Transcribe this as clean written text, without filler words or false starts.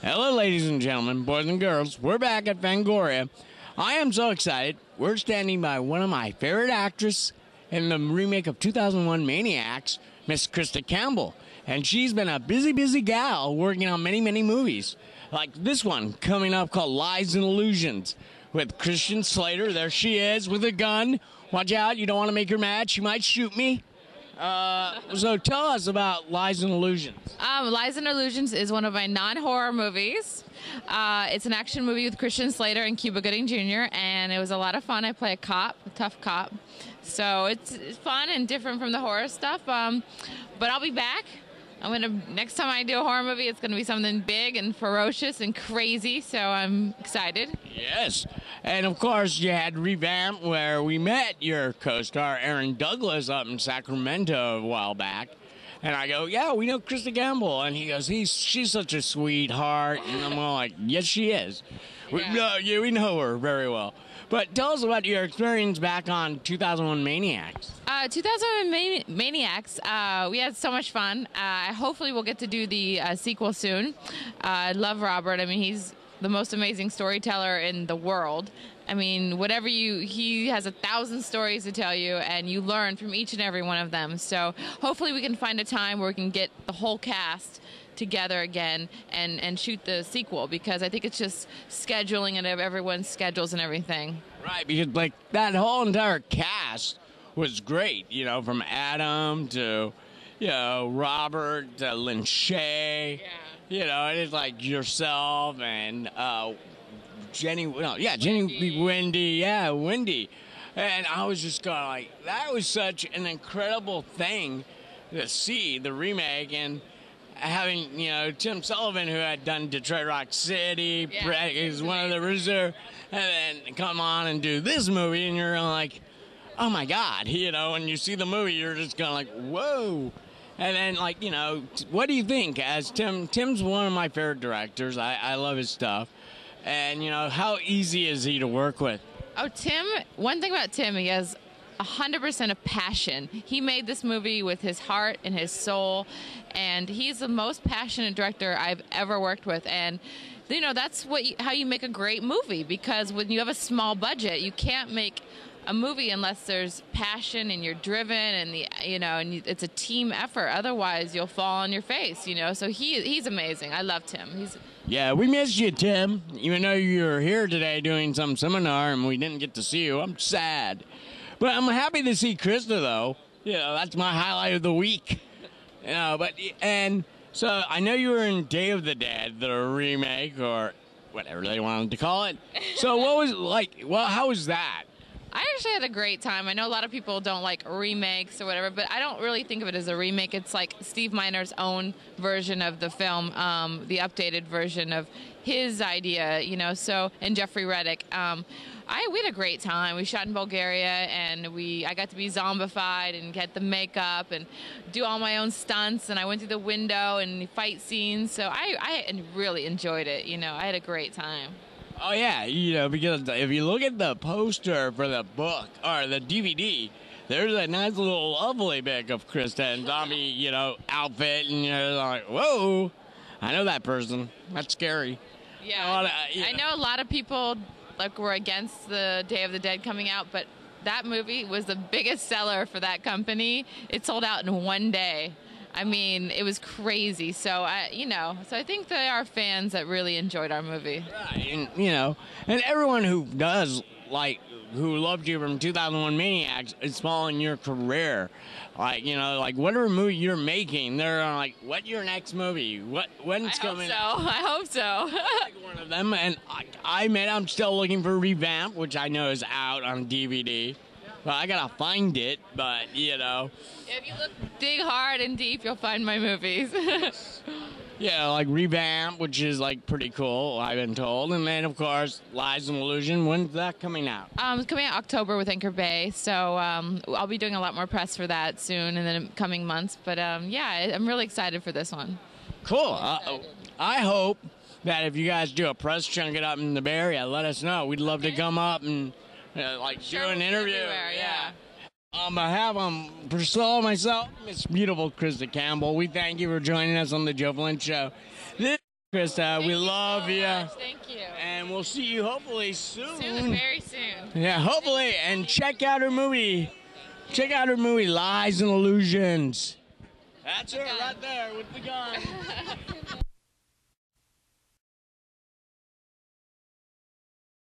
Hello, ladies and gentlemen, boys and girls. We're back at Fangoria. I am so excited. We're standing by one of my favorite actresses in the remake of 2001 Maniacs, Miss Crista Campbell. And she's been a busy, busy gal working on many, many movies. Like this one coming up called Lies and Illusions with Christian Slater. There she is with a gun. Watch out, you don't want to make her mad. She might shoot me. So tell us about Lies and Illusions. Lies and Illusions is one of my non-horror movies. It's an action movie with Christian Slater and Cuba Gooding Jr., and it was a lot of fun. I play a cop, a tough cop. So it's fun and different from the horror stuff. But I'll be back. Next time I do a horror movie, it's gonna be something big and ferocious and crazy, so I'm excited. Yes, and of course you had Revamp, where we met your co-star Aaron Douglas up in Sacramento a while back. And I go, yeah, we know Crista Campbell. And he goes, she's such a sweetheart. And I'm all like, yes, she is. Yeah. We know her very well. But tell us about your experience back on 2001 Maniacs. 2001 Maniacs, we had so much fun. Hopefully we'll get to do the sequel soon. I love Robert. I mean, he's the most amazing storyteller in the world. I mean, he has 1,000 stories to tell you, and you learn from each and every one of them. So hopefully we can find a time where we can get the whole cast together again and shoot the sequel, because I think it's just scheduling and everyone's schedules and everything. Right, because like that whole entire cast was great, from Adam to, Robert to Lynn Shay. Yeah. It's like yourself and Wendy. And I was just going like, that was such an incredible thing to see, the remake, and having, Tim Sullivan, who had done Detroit Rock City, is one of the reserve, and then come on and do this movie, and you're like, oh my God, when you see the movie, you're just going like, whoa. And then, what do you think? As Tim's one of my favorite directors. I love his stuff. And, how easy is he to work with? Oh, Tim, one thing about Tim, he has 100% of passion. He made this movie with his heart and his soul, and he's the most passionate director I've ever worked with. And, that's how you make a great movie, because when you have a small budget, you can't make a movie unless there's passion and you're driven and it's a team effort. Otherwise, you'll fall on your face. So he's amazing. I love Tim. Yeah, we missed you, Tim. Even though you were here today doing some seminar and we didn't get to see you, I'm sad. But I'm happy to see Crista, though. That's my highlight of the week. And so I know you were in Day of the Dead, the remake, or whatever they wanted to call it. So what was it like? Well, how was that? I actually had a great time. I know a lot of people don't like remakes or whatever, but I don't really think of it as a remake. It's like Steve Miner's own version of the film, the updated version of his idea, and Jeffrey Reddick. We had a great time. We shot in Bulgaria, and I got to be zombified and get the makeup and do all my own stunts, and I went through the window and fight scenes. So I really enjoyed it. I had a great time. Oh, yeah, because if you look at the poster for the book or the DVD, there's a nice little lovely pic of Crista in zombie, outfit, and you're like, whoa, I know that person. That's scary. Yeah, I know a lot of people were against the Day of the Dead coming out, but that movie was the biggest seller for that company. It sold out in one day. I mean, it was crazy. So I think there are fans that really enjoyed our movie. Right, and everyone who who loved you from 2001 Maniacs is following your career. Whatever movie you're making, they're like, "What's your next movie? When's coming?" I hope so. One of them, and I'm still looking for Revamp, which I know is out on DVD. Well, I gotta find it, but If you dig hard and deep, you'll find my movies. Yeah, like Revamp, which is pretty cool, I've been told, and then of course Lies and Illusion. When's that coming out? It's coming out October with Anchor Bay, so I'll be doing a lot more press for that soon in the coming months. But I'm really excited for this one. Cool. I hope that if you guys do a press junket up in the Bay Area, let us know. We'd love to come up and do an interview. Yeah. On behalf of Priscilla and myself, Miss beautiful Crista Campbell, we thank you for joining us on the Joe Flynn Show. Krista. We love you. Thank you. And we'll see you hopefully Soon, very soon. Yeah, hopefully. And check out her movie. Check out her movie, Lies and Illusions. That's her right there with the gun.